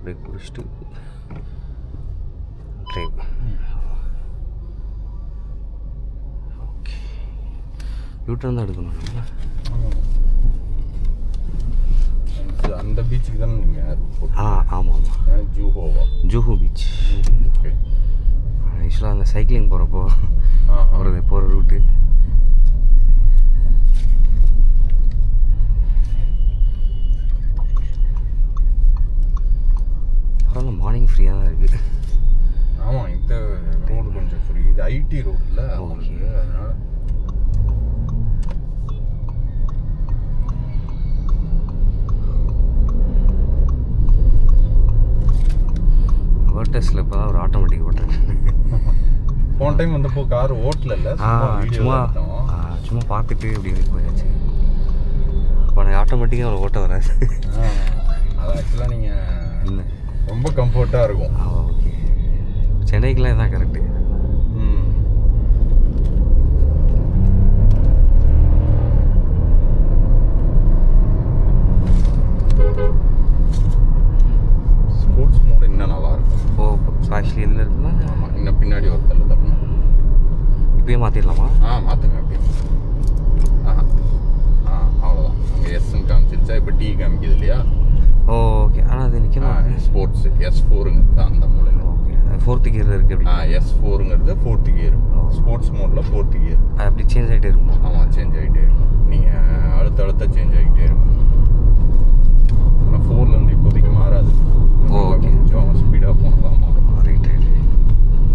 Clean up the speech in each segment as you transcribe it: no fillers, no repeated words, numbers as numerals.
அப்படியே குடிச்சிட்டு drive. Okay, U-turn தான் எடுக்கணும். அந்த பீச்சுக்கு தானே நீங்கள்? ஆமாம். ஜூஹோ பீச். ஓகே. ஆக்சுவலாக அந்த சைக்கிளிங் போகிறப்போ போகிற ரூட்டு. பரவாயில்ல, மார்னிங் ஃப்ரீயாக தான் இருக்குது. ஆமாம், இந்த ரோடு கொஞ்சம் ஃப்ரீ. இது ஐடி ரோடில் உங்களுக்கு, அதனால் வேர்டஸில் இப்போ தான் ஒரு ஆட்டோமேட்டிக் ஓட்டுறேன். போன டைம் வந்தப்போ கார் ஓட்டல இல்லை, சும்மா பார்த்துட்டு அப்படி போயாச்சு. இப்போ எனக்கு ஆட்டோமேட்டிக்காக அவ்வளோ ஓட்ட வராது. அது ஆக்சுவலாக நீங்கள் ரொம்ப கம்ஃபர்ட்டாக இருக்கும். ஓகே, சென்னைக்கெலாம் இதுதான் கரெக்டு. ஸ்போர்ட்ஸ் மோடு இன்னும் நல்லாயிருக்கும். ஆக்சுவலி இதில் இருக்குன்னா ஆமாம், இன்னும் பின்னாடி ஒரு தள்ளணும். இப்போயே மாற்றிடலாமா? மாற்றுங்க அப்படியே. அவ்வளோதான். அங்கே எஸ்ன்னு காமிச்சிருச்சா, இப்போ டி காமிக்குது இல்லையா? ஓகே, ஆனால் அது நிற்கணும். ஸ்போர்ட்ஸ் S4ங்க அந்த மூலையில். ஓகே, 4th கியரில் இருக்குது. S4ங்கிறது 4th கியர். ஸ்போர்ட்ஸ் மோடில் 4th கியர். அப்படி சேஞ்ச் ஆகிட்டே இருக்குமா? ஆமாம், சேஞ்ச் ஆகிட்டே இருக்கும். நீங்கள் அடுத்த சேஞ்ச் ஆகிட்டே இருக்கும். ஆனால் 4லேருந்து இப்போதைக்கு மாறாது. ஓகே, கொஞ்சம் ஸ்பீடாக போனால் தான் மாறும். ரைட்.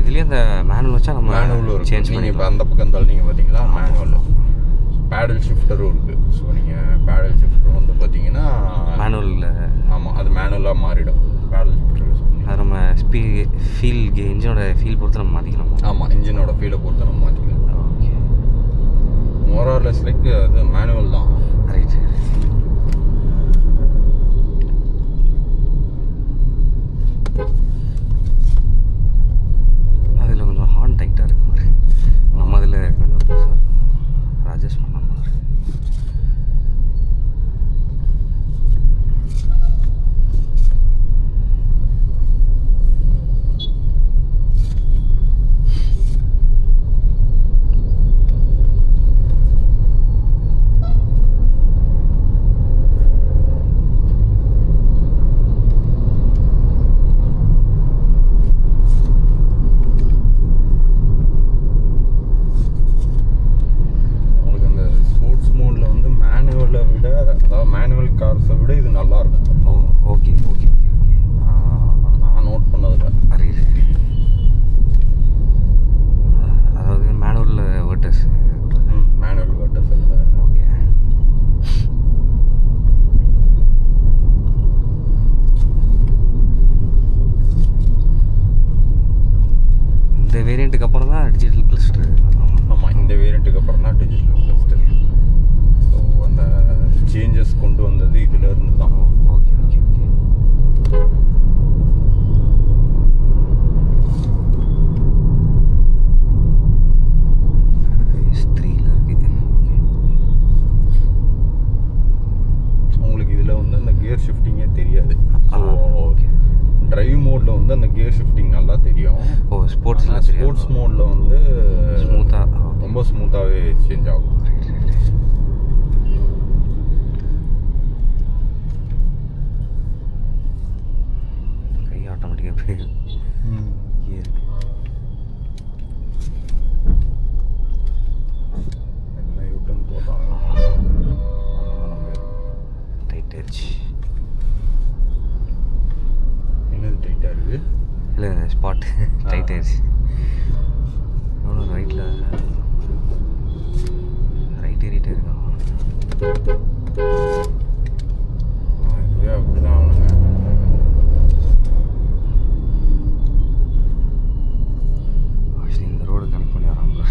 இதுலேயே அந்த மேனுவல் வச்சா நம்ம மேனுவல் சேஞ்ச் பண்ணி. இப்போ அந்த பக்கம் தள்ளிங்க பார்த்தீங்களா, மேனுவல். பேடல் ஷிஃப்டரும் இருக்குது. ஸோ நீங்கள் பேடல் ஷிஃப்டர் வந்து பார்த்தீங்கன்னா மேனுவலில். ஆமாம், அது மேனுவலாக மாறிடும். பேடல் ஷிஃப்டர் யூஸ் பண்ணி அது நம்ம இன்ஜினோட ஃபீல் பொறுத்து நம்ம மாற்றிக்கலாமா? ஆமாம், இன்ஜினோட ஃபீலை பொறுத்து நம்ம மாற்றிக்கலாம். ஓகே, மோரார்லெஸ் லைக் அது மேனுவல் தான். ரைட். அதில் கொஞ்சம் ஹார்ன் டைட்டாக இருக்கு மாதிரி. நம்ம அதில் கொஞ்சம் பெருசாக இருக்கும், அட்ஜஸ்ட் பண்ண மாதிரி. மேனுவல் கார்ஸை விட இது நல்லாயிருக்கும். ஓகே. நான் நோட் பண்ணதில்ல. அதாவது மேனுவல் வேர்டஸ். மேனுவல் வேர்டஸ் இல்லை. ஓகே, இந்த வேரியண்ட்டுக்கு அப்புறம் தான் டிஜிட்டல் கிளஸ்டர். ஆமாம், இந்த வேரியண்ட்டுக்கு அப்புறம் தான் டிஜிட்டல் கிளஸ்டர். ஸோ அந்த சேஞ்சஸ் கொண்டு வந்தது இதில் இருந்து தான். ஓகே. S3ல இருக்கு. உங்களுக்கு இதில் வந்து அந்த கியர் ஷிஃப்டிங்கே தெரியாது. ஸோ ஓகே, டிரைவ் மோடில் வந்து அந்த கியர் ஷிஃப்டிங் நல்லா தெரியும். ஸ்போர்ட்ஸ் மோடில் வந்து ரொம்ப ஸ்மூத்தாகவே சேஞ்ச் ஆகும். கை ஆட்டோமேட்டிக்காக போயிடும். என்ன யூட்டன் போட்டாங்க, டைட் ஆயிடுச்சு. என்னது டைட்டாக இருக்குது? இல்லை, ஸ்பாட் டைட் ஆயிடுச்சு. எவ்வளோ ரைட் ஏறிட்டே இருக்கான். இதுவே அப்படி தான் அவனுங்க. ஆக்சுவலி இந்த ரோடு கனெக்ட் பண்ணி வராங்களா?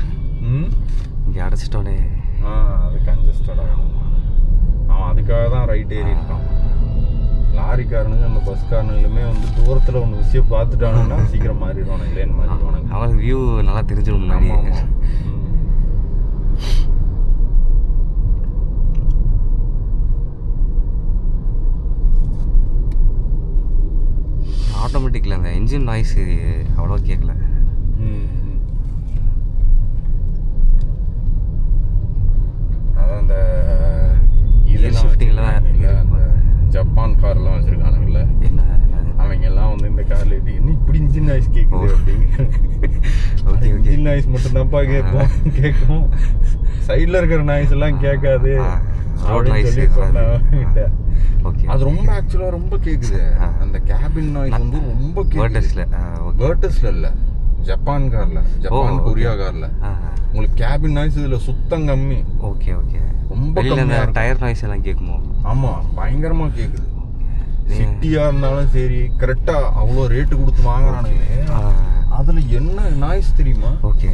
இங்கே அடைச்சிட்டோன்னே அது கன்ஜஸ்டட் ஆகும். அவன் அதுக்காக தான் ரைட் ஏறி இருக்கான். லாரிக்காரனுங்க அந்த பஸ்காரனுங்களுமே வந்து தூரத்தில் ஒன்று விஷயம் பார்த்துட்டானுங்கன்னா சீக்கிரம் மாறிடுவானுங்க, லேன் மாறிடுவானுங்க. அவனுக்கு வியூ நல்லா தெரிஞ்சிடும் முன்னாடி. ஆட்டோமேட்டிக்கில் அந்த இன்ஜின் நாய்ஸ் அவ்வளோ கேட்கல. அதான் அந்த இதெல்லாம் ஷிஃப்டிங்கில் தான் அந்த ஜப்பான் கார்லாம் வச்சுருக்கானுங்கள, என்ன அவங்க எல்லாம் வந்து இந்த கார்ல ஏற்றி என்ன இப்படி இன்ஜின் நாய்ஸ் கேட்குது அப்படிங்கிற. Okay okay. இன்ஜின் நாய்ஸ் மட்டும் தான்ப்பா கேட்கும், சைடில் இருக்கிற நாய்ஸ் எல்லாம் கேட்காது அப்படின்னு சொல்லி சொன்னாங்க. ஓகே. அது ரொம்ப ஆக்சுவலாக ரொம்ப கேட்குது. அந்த கேபின் நாய்ஸ் வந்து ரொம்ப வேர்டஸில் வேர்டஸில் இல்லை, ஜப்பான் காரில், ஜப்பான் கொரியா காரில் உங்களுக்கு கேபின் நாய்ஸ் இதில் சுத்தம் கம்மி. Okay okay. ரொம்ப வெளியில் அந்த டயர் நாய்ஸ் எல்லாம் கேட்குமோ? ஆமாம், பயங்கரமாக கேட்குது. சிட்டியாக இருந்தாலும் சரி, கரெக்டாக அவ்வளோ ரேட்டு கொடுத்து வாங்குறானுங்களே, அதில் என்ன நாய்ஸ் தெரியுமா? ஓகே.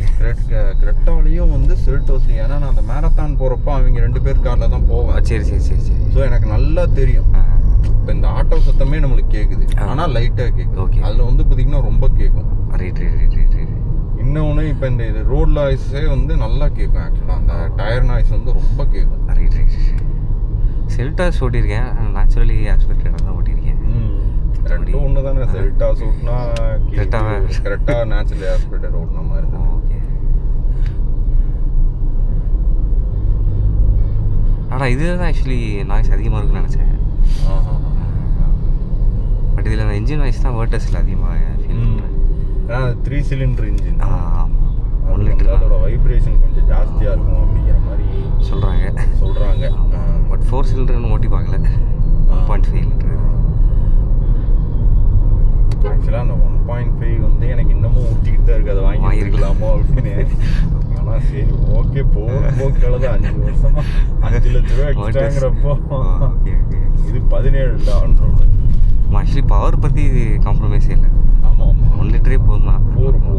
கரெக்டாலையும் வந்து செல்டோஸ், ஏன்னா நான் அந்த மேரத்தான் போகிறப்போ அவங்க 2 பேர் காரில் தான் போவேன். சரி சரி சரி சரி. ஸோ எனக்கு நல்லா தெரியும். இப்போ இந்த ஆட்டோ சத்தமே நம்மளுக்கு கேட்குது, ஆனால் லைட்டாக கேட்குது. ஓகே. அதில் வந்து பார்த்தீங்கன்னா ரொம்ப கேட்கும். Right right right right right. இன்னொன்று இப்போ இந்த இது ரோட் நாய்ஸே வந்து நல்லா கேட்கும். ஆக்சுவலாக அந்த டயர் நாய்ஸ் வந்து ரொம்ப கேட்கும். Right right. செல்டாஸ் ஓட்டியிருக்கேன், நேச்சுரலி ஆஸ்பெக்டடாக தான் ஓட்டியிருக்கேன். ரெண்டும் ஒன்று தானே. செல்டாஸ் ஓட்டினா கரெக்டாக நேச்சுரலி ஆஸ்பெக்டட் ஓட்டின மாதிரி தான். ஓகே. ஆனால் இதில் தான் ஆக்சுவலி நாய்ஸ் அதிகமாக இருக்குன்னு நினச்சேன். பட் இதில் அந்த இன்ஜின் நாய்ஸ் தான் வேர்டஸில் அதிகமாக ஃபீல் பண்ணுறேன். ஏன்னா அது 3 சிலிண்டர் இன்ஜின். ஆமாம். 1 லிட்டர் அதோட வைப்ரேஷன் கொஞ்சம் ஜாஸ்தியாக இருக்கும் அப்படிங்கிற மாதிரி சொல்கிறாங்க. பட் 4 சிலிண்டர்னு ஓட்டி பார்க்கல. 1.5 லிட்டர். ஆக்சுவலாக அந்த 1.5 வந்து எனக்கு இன்னமும் ஊட்டிக்கிட்டு தான் இருக்குது. அதை வாங்கியிருக்கலாமோ அப்படின்னு. ஆனால் சரி ஓகே, போக்களது 5 வருஷமா 5 லட்ச ரூபா எக்ஸ்ட்ராங்கிறப்போ இது 17 தான். ஆக்சுவலி பவர் பற்றி காம்ப்ரமைஸே இல்லை. ஆமாம் ஆமாம், 1 லிட்டரே போதும் தான். போரும்.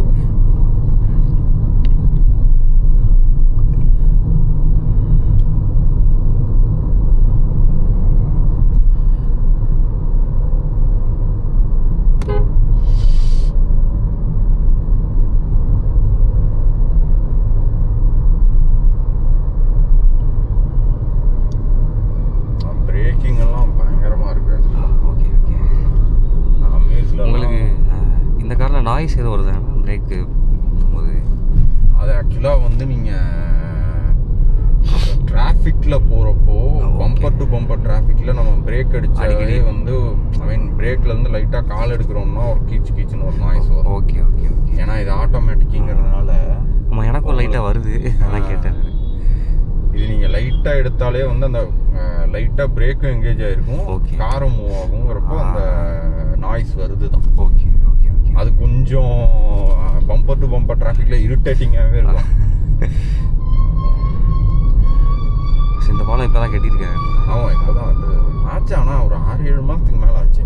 பிரேக்கிங் எல்லாம் பயங்கரமாக இருக்கு. Okay okay. உங்களுக்கு இந்த காரில் நாய்ஸ் எதுவும் வருது பிரேக்கு போது? அது ஆக்சுவலாக வந்து நீங்கள் டிராஃபிக்கில் போகிறப்போ பம்பர் டு பம்பர் டிராஃபிக்கில் நம்ம பிரேக் அடிச்சாலே வந்து பிரேக்கில் இருந்து லைட்டாக கால் எடுக்கிறோம்னா ஒரு கீச்சுன்னு ஒரு நாய்ஸ் வரும். Okay okay okay. ஏன்னா இது ஆட்டோமேட்டிக்குங்கிறதுனால. ஆமாம், எனக்கும் லைட்டாக வருது, அதான் கேட்டேன். இது நீங்கள் லைட்டாக எடுத்தாலே வந்து அந்த லைட்டாக பிரேக்கும் எங்கேஜ் ஆகிருக்கும், காரும் மூவ் ஆகுங்கிறப்போ அந்த நாய்ஸ் வருது தான். Okay okay okay. அது கொஞ்சம் பம்பர் டு பம்பர் டிராஃபிக்கில் இரிட்டேட்டிங்காகவே இருக்கும். இந்த பாலம் இப்போ தான் கட்டியிருக்காங்க. ஆமாம், இப்போ தான் வந்து ஆச்சு. ஆனால் ஒரு 6-7 மாதத்துக்கு மேலே ஆச்சு.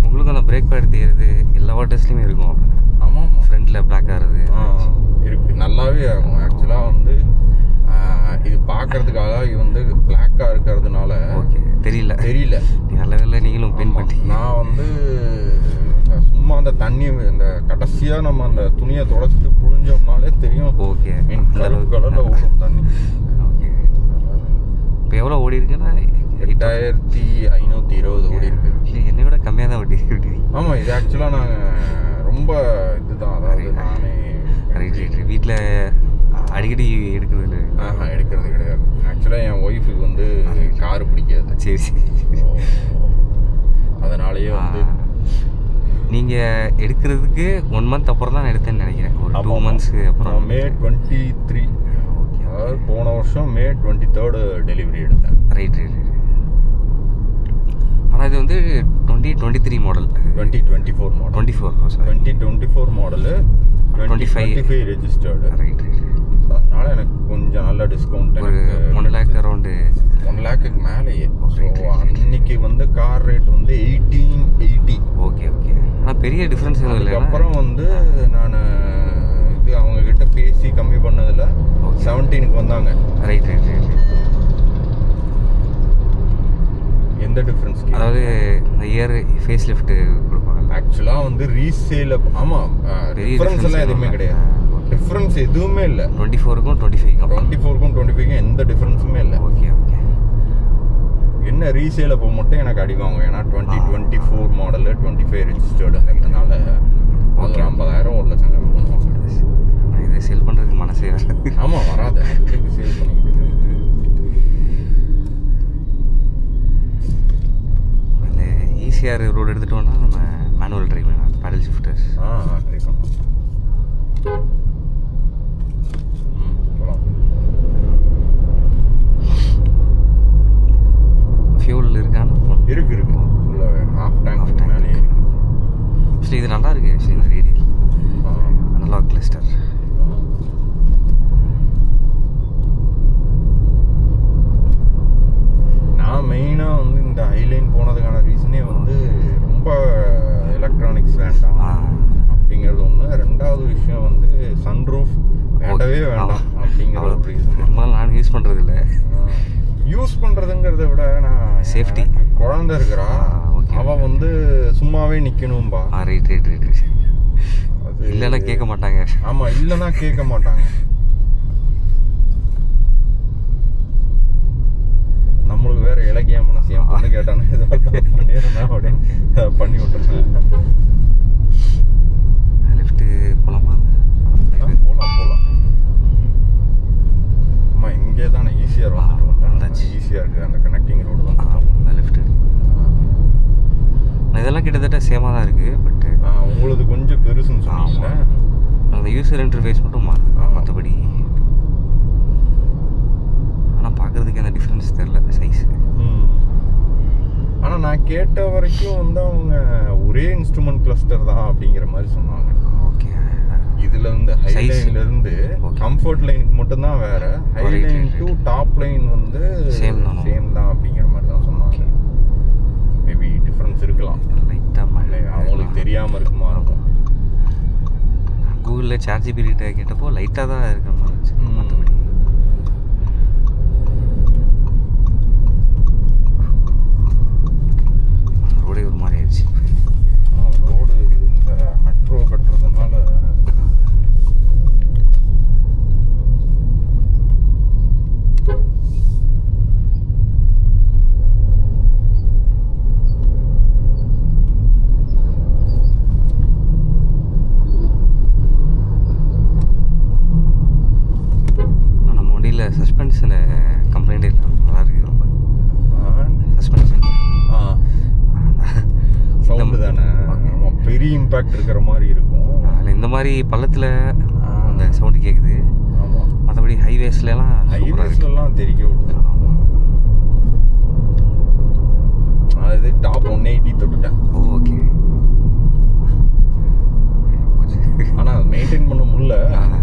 உங்களுக்கு அந்த பிரேக் பேட் தெரியுது எல்லா வாட்டர்ஸ்லையுமே இருக்கும். ஆமாம், ஃப்ரண்ட்டில் பிளாக் ஆகுறது இருக்குது, நல்லாவே ஆகும். ஆக்சுவலாக வந்து இது பார்க்கறதுக்காக இது வந்து பிளாக்காக இருக்கிறதுனால ஓகே தெரியல. நல்ல வேலை நீங்களும் பெயிண்ட் பண்ணிட்டீங்க. நான் வந்து சும்மா அந்த தண்ணி இந்த கடைசியாக நம்ம அந்த துணியை தொடச்சிட்டு புழிஞ்சோம்னாலே தெரியும். ஓகே, கருப்பு கலரில் ஓடும் தண்ணி. ஓகே. இப்போ எவ்வளோ ஓடி இருக்குன்னா 8520 ஓடி இருக்கு. என்னை விட கம்மியாக தான் ஓட்டி. ஆமாம், இது ஆக்சுவலாக நாங்கள் ரொம்ப இதுதான், அதாவது நானே வீட்டில் அடிக்கடி எடுக்கிறது கிடையாது. ஆக்சுவலாக என் ஒய்ஃபுக்கு வந்து கார் பிடிக்காது. சரி. அதனாலேயே வந்து நீங்கள் எடுக்கிறதுக்கு 1 மந்த் அப்புறம் தான் நான் எடுத்தேன்னு நினைக்கிறேன். ஒரு 2 months அப்புறம். May 23, அதாவது போன வருஷம் May 23 டெலிவரி எடுத்தேன். ரைட். ஆனால் இது வந்து 2023 model, 2024 model, 2024 model, 2025 registered. Right. அதனால எனக்கு கொஞ்சம் நல்ல டிஸ்கவுண்ட். ஒரு 1 lakh அரௌண்டு 1 lakhக்கு மேலேயே. ஸோ அன்னைக்கு வந்து கார் ரேட் வந்து 1880. ஓகே. ஆனால் பெரிய டிஃப்ரென்ஸ் எதுவும் இல்லை. அப்புறம் வந்து நான் இது அவங்கக்கிட்ட பேசி கம்மி பண்ணதில் 17க்கு வந்தாங்க. ரைட். எந்த டிஃப்ரென்ஸ்? அதாவது இந்த இயர் ஃபேஸ் லிஃப்ட் கொடுப்பாங்க. ஆக்சுவலாக வந்து ரீசேல். ஆமாம், டிஃப்ரென்ஸ் எல்லாம் எதுவுமே கிடையாது. டிஃப்ரென்ஸ் எதுவுமே இல்லை. 24க்கும் 25க்கும் எந்த டிஃப்ரென்ஸுமே இல்லை. ஓகே. என்ன சின்ன ரீசேல் அப்போ மட்டும் எனக்கு அடிவாங்க. ஏன்னா 2024 மாடலு 25 ரெஜிஸ்டர்டுங்கிறதுனால ஒரு 50,000 1 லட்சம் கம்மி பண்ணுவாங்க. நான் இதை சேல் பண்ணுறதுக்கு மனசே வராது. ஆமாம், வராது. அதுக்கு சேல் பண்ணிக்கிட்டு இந்த ஈசிஆர் ரோடு எடுத்துகிட்டோன்னா நம்ம மேனுவல் ட்ரைவ் பேடல் ஷிஃப்டர்ஸ் ட்ரை பண்ணலாம். ஃபியூல் இருக்கான்னு இருக்கு உள்ள ஹாஃப் டேங்க் மேலே இருக்கு. ஆக்சுவலி இது நல்லா இருக்கு. ஆக்சுவலி இந்த ரேடியல் அனலாக் கிளஸ்டர். நான் மெயினாக வந்து இந்த ஹைலைன் போனதுக்கான ரீசனே வந்து ரொம்ப எலக்ட்ரானிக்ஸ் வேண்டாம் அப்படிங்கிறது ஒன்று. ரெண்டாவது விஷயம் வந்து சன்ரூஃப் வேண்டவே வேண்டாம் அப்படிங்கிற ஒரு ரீசன். பெரும்பாலும் நான் யூஸ் பண்ணுறது இல்லை. யூஸ் பண்ணுறதுங்கிறத விட நான் சேஃப்டி குழந்தை இருக்கிறா, அவன் வந்து சும்மாவே நிற்கணும்பா. ரைட் அது இல்லைன்னா கேட்க மாட்டாங்க. ஆமாம், இல்லைன்னா கேட்க மாட்டாங்க. நம்மளுக்கு வேற இலக்கிய மனசு. என் பொண்ணு கேட்டானே இது பண்ணிடுறேன் அப்படின்னு பண்ணி விட்டுறேன். லெஃப்ட்டு போகலாமா? போகலாம். ஆமா, இங்கே தானே ஈஸியாக வந்துட்டு ஈஸியாக இருக்குது. அந்த கனெக்டிங் ரோடு தான் லெஃப்ட்டு. இதெல்லாம் கிட்டத்தட்ட சேமாக தான் இருக்குது. பட் உங்களுக்கு கொஞ்சம் பெருசுன்னு சொன்னீங்க. அந்த யூசர் இன்டர்ஃபேஸ் மட்டும் மாறுது. மற்றபடி ஆனால் பார்க்குறதுக்கு அந்த டிஃப்ரென்ஸ் தெரில சைஸ். ஆனால் நான் கேட்ட வரைக்கும் வந்து அவங்க ஒரே இன்ஸ்ட்ருமெண்ட் கிளஸ்டர் தான் அப்படிங்கிற மாதிரி சொன்னாங்க. ஓகே. இதில் இருந்து ஹைலைன்லேருந்து கம்ஃபர்ட் லைனுக்கு மட்டும்தான் வேறு. ஹைலைன் டு டாப் லைன் வந்து சேம் தான் அப்படிங்கிற மாதிரி தான் சொன்னாங்க. மேபி டிஃப்ரென்ஸ் இருக்கலாம். அவங்களுக்கு தெரியாமல் இருக்குமா இருக்கும். கூகுளில் சார்ஜிபிலிட்ட கேட்டப்போ லைட்டாக தான் இருக்கிற மாதிரி இருந்துச்சு. மற்றபடி ரோடே ஒரு மாதிரி ஆயிடுச்சு. ரோடு இது இந்த மெட்ரோ கட்டுறதுனால சஸ்பென்ஷன் கம்ப்ளைண்ட் இல்லை, நல்லா இருக்குது. ரொம்ப சஸ்பென்ஷன் சவுண்டு தானே பெரிய இம்பேக்ட் இருக்கிற மாதிரி இருக்கும். அதில் இந்த மாதிரி பள்ளத்தில் அந்த சவுண்டு கேட்குது. ஆமாம், மற்றபடி ஹைவேஸ்லாம் தெரிக்க விடுது. அது டாப் 180 தொட்டுட்டேன். ஓகே. ஆனால் மெயின்டைன் பண்ண முடியல. அதாவது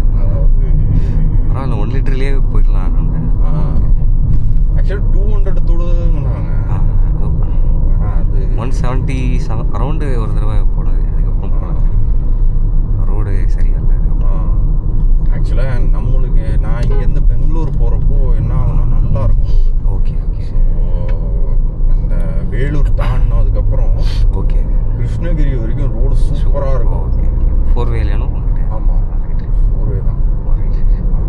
பரவாயில்ல, 1 லிட்டர்லேயே போயிடலாம். ஆக்சுவலி 200 தொடுதுங்கன்னாங்க. ஆனால் அது 177 அரௌண்டு ஒரு தடவை போனது. அதுக்கப்புறம் ரோடு சரியா இல்லை. ஆக்சுவலாக நம்மளுக்கு நான் இங்கேருந்து பெங்களூர் போகிறப்போ என்ன ஆகும்னா நல்லா இருக்கும் ரோடு. ஓகே. ஸோ அந்த வேலூர் தாண்டினதுக்கப்புறம் ஓகே கிருஷ்ணகிரி வரைக்கும் ரோடு சூப்பராக இருக்கும். ஓகே. 4 வே இல்லையானோ? ஆமாம், 4 வே தான்.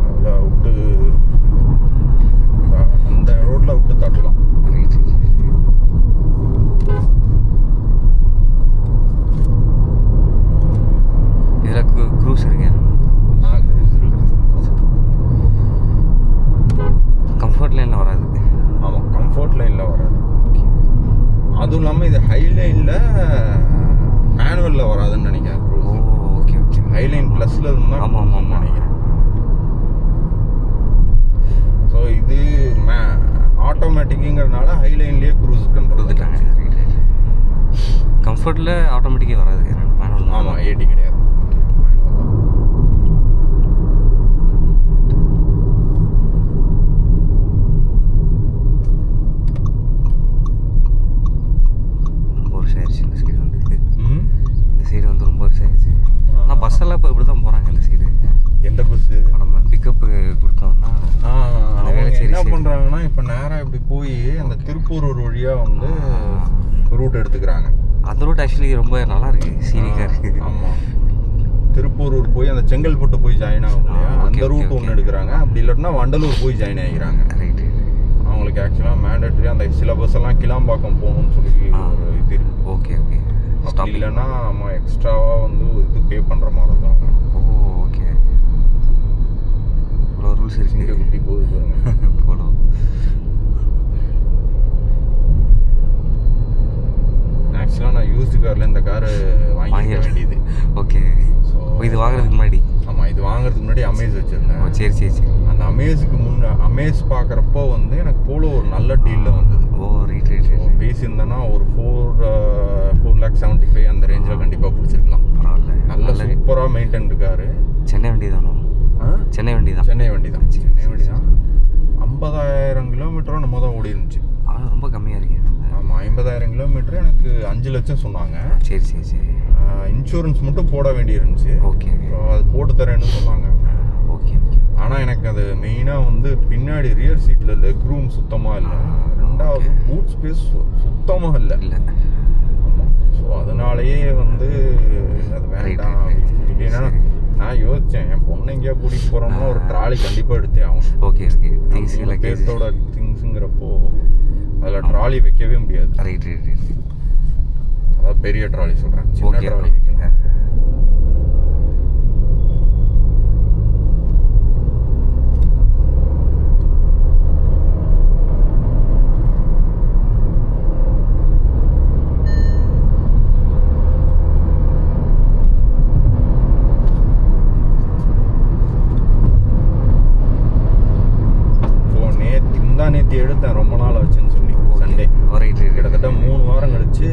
அதில் விட்டு அந்த ரோட்டில் விட்டு தட்டலாம். இதில் க்ரூஸ் இருக்கு. கம்ஃபர்ட் லைனில் வராது. ஆமாம், கம்ஃபர்ட் லைனில் வராது. அதுவும் இல்லாமல் இது ஹைலைனில் மேனுவலில் வராதுன்னு நினைக்கிறேன். ஓகே. ஹைலைன் ப்ளஸில் இருந்தால் ஆமாம் நினைக்கிறேன். ஸோ இது ஆட்டோமேட்டிக்குங்கிறதுனால ஹைலைன்லேயே க்ரூஸ் கண்ட்ரோல் கொடுத்துட்டாங்க. கம்ஃபர்ட்டில் ஆட்டோமேட்டிக்கே வராது. மேனுவல். ஆமாம், ஏடி கிடையாது. பஸ்ஸெல்லாம் இப்போ இப்படி தான் போகிறாங்க இந்த சைடு. எந்த பஸ்ஸு? நம்ம பிக்கப்பு கொடுத்தோம்னா என்ன பண்ணுறாங்கன்னா இப்போ நேராக இப்படி போய் அந்த திருப்பூர் வழியாக வந்து ரூட் எடுத்துக்கிறாங்க. அந்த ரூட் ஆக்சுவலி ரொம்ப நல்லா இருக்குது, சீனிக்காக இருக்குது. ஆமாம், திருப்பூரூர் போய் அந்த செங்கல்பட்டு போய் ஜாயின் ஆகும் இல்லையா, அந்த ரூட் ஒன்று எடுக்கிறாங்க. அப்படி இல்லாட்டினா வண்டலூர் போய் ஜாயின் ஆகிக்கிறாங்க. ரைட்டு. அவங்களுக்கு ஆக்சுவலாக மேண்டட்ரி அந்த சில பஸ் எல்லாம் கிளாம்பாக்கம் போகணும்னு சொல்லி ஒரு இது இருக்கு. Okay okay. அப்படி இல்லைன்னா நம்ம எக்ஸ்ட்ராவாக வந்து இது பே பண்ணுற மாதிரி இருக்கும். ஓ ஓகே. இவ்வளோ ரூல்ஸ் இருக்கு. குட்டி போகுது பாருங்க. போடும். ஆக்சுவலாக நான் யூஸ்டு காரில் இந்த காரு வாங்கிக்க வேண்டியது. ஓகே. ஸோ இது வாங்குறதுக்கு முன்னாடி ஆமாம், இது வாங்குறதுக்கு முன்னாடி அமேஸ் வச்சுருந்தேன். சரி சரி சரி. அந்த அமேஸுக்கு அமேஸ் பார்க்குறப்போ வந்து எனக்கு போலோ ஒரு நல்ல டீலில் வந்தது. ஓ ரைட் ரைட் ரைட். பேசியிருந்தேன்னா ஒரு 4,75,000 அந்த ரேஞ்சில் கண்டிப்பாக பிடிச்சிருக்கலாம். பரவாயில்ல. நல்ல சூப்பராக மெயின்டைன் இருக்காரு. சென்னை வண்டி தானோ? சென்னை வண்டி தான். சென்னை வண்டி தான். சென்னை வண்டி தான். 50,000 கிலோமீட்டரோ நம்ம தான் ஓடி இருந்துச்சு. ரொம்ப கம்மியாக இருக்கு. ஆமாம், 50,000 கிலோமீட்டர் எனக்கு 5 லட்சம் சொன்னாங்க. சரி சரி சரி. இன்சூரன்ஸ் மட்டும் போட வேண்டி இருந்துச்சு. ஓகே. அது போட்டு தரேன்னு சொன்னாங்க. Okay okay. ஆனால் எனக்கு அது மெயினாக வந்து பின்னாடி ரியர் சீட்டில் லெக் ரூம் சுத்தமாக இல்லை. ரெண்டாவது பூட் ஸ்பேஸ் சுத்தமாக இல்லை. ஆமாம். ஸோ அதனாலேயே வந்து அது வேண்டாம் அப்படின்னா நான் யோசித்தேன், என் பொண்ணை எங்கேயா கூட்டிகிட்டு போகிறோம்னா ஒரு ட்ராலி கண்டிப்பாக எடுத்தே ஆகும். Okay okay. திங்ஸ் பேர்த்தோட திங்ஸுங்கிறப்போ அதில் ட்ராலி வைக்கவே முடியாது. Right right right. அதான் பெரிய ட்ராலி சொல்கிறேன், சின்ன ட்ராலி வைக்கலாம். நேற்று எடுத்தேன் ரொம்ப நாள் ஆச்சுன்னு சொல்லி. சண்டே கிட்டத்தட்ட 3 வாரம் கழிச்சு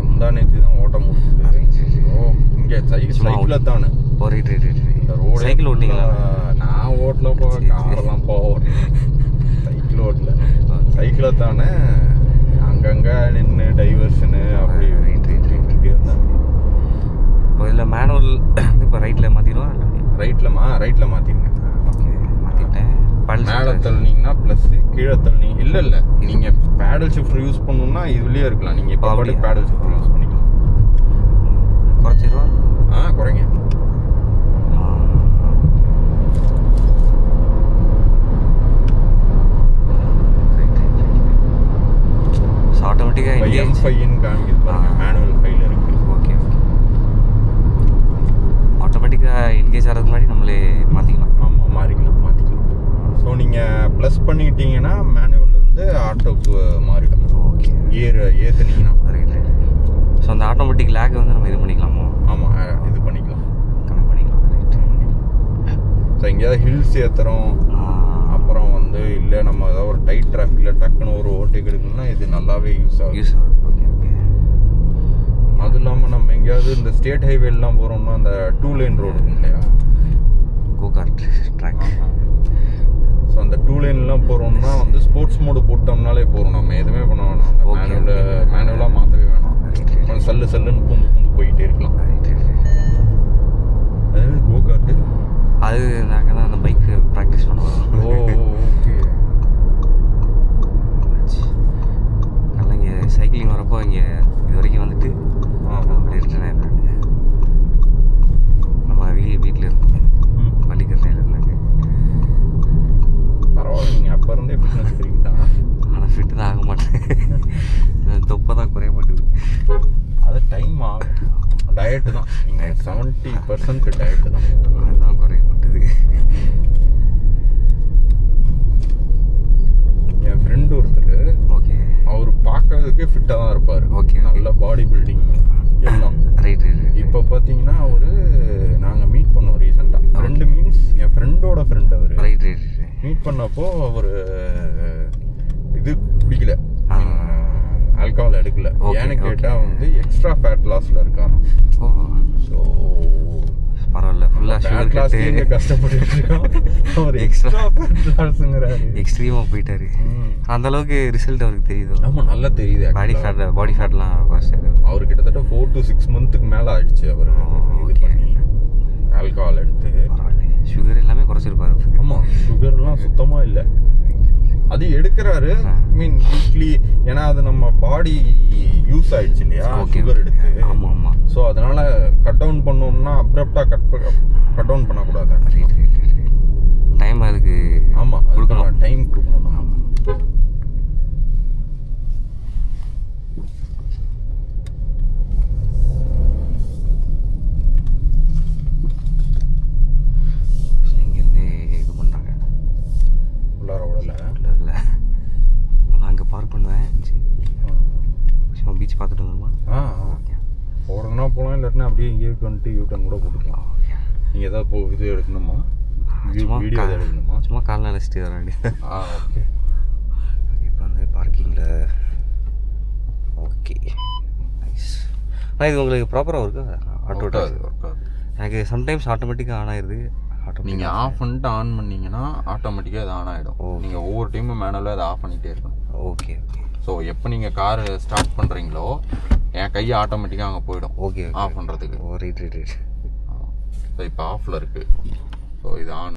முந்தா நேற்று தான் ஓட்ட முடியுது. ஓ இங்கே சைக்கிளில் தானே இந்த ரோடு சைக்கிள் ஓட்டிங்களா? நான் ஓட்டல போ, காரெல்லாம் போவேன். சைக்கிள் ஓட்டல, சைக்கிளில் தானே அங்கங்கே நின்று டைவர்ஷனு அப்படி இப்படி இருந்தாங்க. இதில் மேனுவல் இப்போ ரைட்டில் மாற்றிடுவோம். ரைட்டில் மாற்றிடுங்க. ஓகே மாற்றிட்டேன். மேலே தள்ளினீங்கன்னா ப்ளஸ், கீழே தள்ளினீங்க இல்லை நீங்கள் பேடல் ஷிஃப்ட் யூஸ் பண்ணணும்னா இதுலேயே இருக்கலாம். நீங்கள் இப்போ அப்படியே பேடல் ஷிஃப்ட் யூஸ் பண்ணிக்கலாம். குறைச்சிருவா? குறைங்க. ஆட்டோமேட்டிக்காக M5ன்னு காமிக்குது பாருங்க, மேனுவல் ஃபைல் இருக்குது. Okay okay. ஆட்டோமேட்டிக்காக என்கேஜ் ஆகிறதுக்கு முன்னாடி நம்மளே மாற்றிக்கலாம். ஆமாம், மாற்றிக்கலாம். ஸோ நீங்கள் ப்ளஸ் பண்ணிக்கிட்டீங்கன்னா மேனுவல் வந்து ஆட்டோக்கு மாறிடும். ஓகே. கியர் ஏற்றுனீங்கன்னா ரைட் ரைட். ஸோ அந்த ஆட்டோமேட்டிக் லேக் வந்து நம்ம இது பண்ணிக்கலாமோ? ஆமாம், இது பண்ணிக்கலாம், கம்மி பண்ணிக்கலாம். ரைட். ஸோ எங்கேயாவது ஹில்ஸ் ஏற்றுறோம், அப்புறம் வந்து இல்லை நம்ம ஏதாவது ஒரு டைட் டிராஃபிக்கில் டக்குன்னு ஒரு ஓட்டேக் எடுக்கணும்னா இது நல்லாவே யூஸ் ஆகுது. Okay okay. அதுவும் இல்லாமல் நம்ம எங்கேயாவது இந்த ஸ்டேட் ஹைவேலாம் போகிறோம்னா அந்த 2 லேன் ரோடு இருக்கும் இல்லையா, கோகார்ட் ட்ராக். ஸோ அந்த 2 லேன்லாம் போகிறோம்னா வந்து ஸ்போர்ட்ஸ் மோடு போட்டோம்னாலே போகிறோம். நம்ம எதுவுமே பண்ண வேணாம். அந்த மேனுவலாக மாற்றவே வேணாம். சல்லுன்னு பூந்து போயிட்டே இருக்கலாம். அது கோகார்ட்டு. அது நாங்கள் தான் அந்த பைக்கு ப்ராக்டிஸ் பண்ணுவோம். ஓகே. நல்லா இங்கே சைக்கிளிங் வரப்போ இங்கே இது வரைக்கும் வந்துட்டு அப்படி ரிட்டர்ன் ஆகிடுறாங்க. நம்ம வீட்டில் இருக்கோம், பள்ளிக்கரையில் இருந்தாங்க. பரவாயில்ல, நீங்கள் அப்போ இருந்தே ஃபிட்னஸ் ஃப்ரீக் தான். ஆனால் ஃபிட்டு தான் ஆக மாட்டேன். தொப்பை தான் குறைய மாட்டேது. அது டைம் ஆகும். டயட்டு தான். நீங்கள் 70% டயட்டு தான். அதுதான் குறைய மாட்டேது. என் ஃப்ரெண்டு ஒருத்தர், ஓகே, அவர் பார்க்கறதுக்கே ஃபிட்டாக தான் இருப்பார். ஓகே. நல்ல பாடி பில்டிங் எல்லாம். Right right. இப்போ பார்த்தீங்கன்னா அவர் நாங்கள் மீட் பண்ணோம் ரீசெண்டாக. ஃப்ரெண்டு மீன்ஸ் என் ஃப்ரெண்டோட ஃப்ரெண்ட். அவர் ரைட் ரைட். மீட் பண்ணப்போ அவர் இது குடிக்கல, ஆல்கஹால் எடுக்கல. ஏன்னு கேட்டால் வந்து எக்ஸ்ட்ரா ஃபேட் லாஸில் இருக்காராம். ஓ, ஸோ பரவாயில்ல. ஃபுல்லாக ஃபேட் லாஸ்க்கு கஷ்டப்பட்டு இருக்கோம். Hour extra fat லாஸ்ங்கிறாரு. எக்ஸ்ட்ரீமாக போயிட்டாரு. அந்த அளவுக்கு ரிசல்ட் அவருக்கு தெரியுது. ஆமாம், நல்லா தெரியுது. பாடி ஃபேட்லாம் அவர் கிட்டத்தட்ட 4 to 6 மந்த்துக்கு மேலே ஆயிடுச்சு அவர் இது பண்ணி ஆல்கஹால் எடுத்து. சுகர் எல்லாமே குறைச்சிருப்பாரு. ஆமாம், சுகர்லாம் சுத்தமாக இல்லை. அது எடுக்கிறாரு, மீன் வீக்லி. ஏன்னா அது நம்ம பாடி யூஸ் ஆயிடுச்சு இல்லையா சுகர் எடுத்து. ஆமாம் ஆமாம். ஸோ அதனால கட் டவுன் பண்ணோம்னா அப்ரப்டாக கட் டவுன் பண்ணக்கூடாது. டைம் அதுக்கு ஆமாம் கொடுக்கணும். டைம் கொடுக்கணும் நம்ம. இங்கேருந்து இது பண்ணுறாங்க உள்ளார விடல. இல்லை நான் அங்கே பார்க் பண்ணுவேன். சரி சும்மா பீச் பார்த்துட்டு வந்துருமா? ஓகே போகிறதுனா போகலாம், இல்லாட்டினா அப்படியே இங்கேயே வந்துட்டு யூட்டன் கூட போட்டுக்கலாம். ஓகே. நீங்கள் எதாவது இது எடுக்கணுமா? சும்மா வீடியோ எதாவது எடுக்கணுமா? சும்மா காலில் அழைச்சிட்டு வர வேண்டியது. ஓகே. இப்போ வந்து பார்க்கிங்கில் ஓகே நைஸ். ஆனால் இது உங்களுக்கு ப்ராப்பராக ஒர்க்கு ஆட்டோ ஒர்க் ஆகுது. எனக்கு சம்டைம்ஸ் ஆட்டோமேட்டிக்காக ஆன் ஆயிடுது. நீங்கள் ஆஃப் பண்ணிட்டு ஆன் பண்ணிங்கன்னா ஆட்டோமேட்டிக்காக அது ஆன் ஆகிடும். நீங்கள் ஒவ்வொரு டைமும் மேனுவலாக அதை ஆஃப் பண்ணிகிட்டே இருக்கணும். Okay okay. ஸோ எப்போ நீங்கள் கார் ஸ்டார்ட் பண்ணுறீங்களோ என் கை ஆட்டோமேட்டிக்காக அங்கே போயிடும் ஓகே ஆஃப் பண்ணுறதுக்கு. Right right right. ஸோ இப்போ ஆஃபில் இருக்குது. ஸோ இது ஆன்